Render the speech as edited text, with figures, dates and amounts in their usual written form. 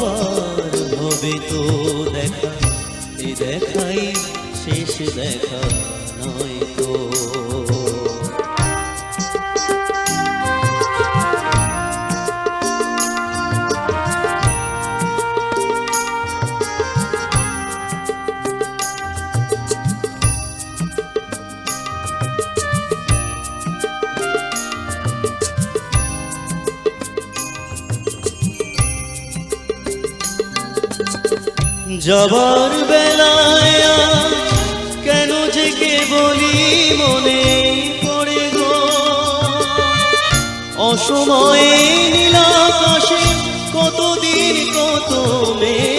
কতবার হবে তো দেখা, এ দেখাই শেষ দেখা নয় তো। যাবার বেলায় কেন যে কে বলি মনে পড়ে গো, অসময়ে নীল আকাশে কতদিন কত মেঘ